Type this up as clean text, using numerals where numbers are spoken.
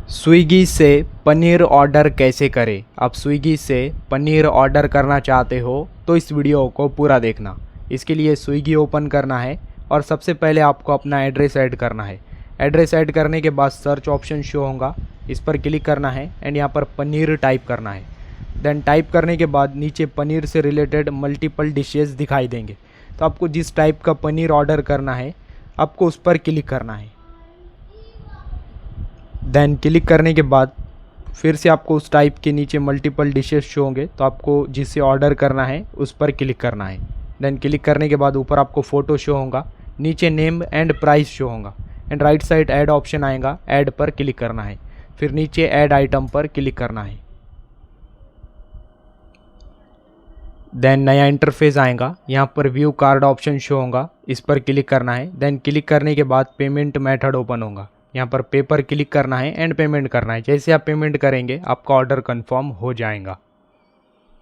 Swiggy से paneer order कैसे करें। आप स्विगी से पनीर ऑर्डर करना चाहते हो तो इस वीडियो को पूरा देखना। इसके लिए स्विगी ओपन करना है और सबसे पहले आपको अपना एड्रेस ऐड करना है। एड्रेस ऐड करने के बाद सर्च ऑप्शन शो होगा, इस पर क्लिक करना है एंड यहाँ पर पनीर टाइप करना है। देन टाइप करने के बाद नीचे पनीर से रिलेटेड मल्टीपल डिशेस दिखाई देंगे। तो आपको जिस टाइप का पनीर ऑर्डर करना है आपको उस पर क्लिक करना है। देन क्लिक करने के बाद फिर से आपको उस टाइप के नीचे मल्टीपल डिशेस शो होंगे, तो आपको जिसे ऑर्डर करना है उस पर क्लिक करना है। देन क्लिक करने के बाद ऊपर आपको फ़ोटो शो होगा, नीचे नेम एंड प्राइस शो होगा and right side add option आएगा, ऐड पर क्लिक करना है। फिर नीचे ऐड आइटम पर क्लिक करना है। देन नया इंटरफेस आएगा, यहाँ पर व्यू कार्ड ऑप्शन शो होगा, इस पर क्लिक करना है। देन क्लिक करने के बाद पेमेंट मेथड ओपन होगा, यहाँ पर पे पर क्लिक करना है एंड पेमेंट करना है। जैसे आप पेमेंट करेंगे आपका ऑर्डर कंफर्म हो जाएगा।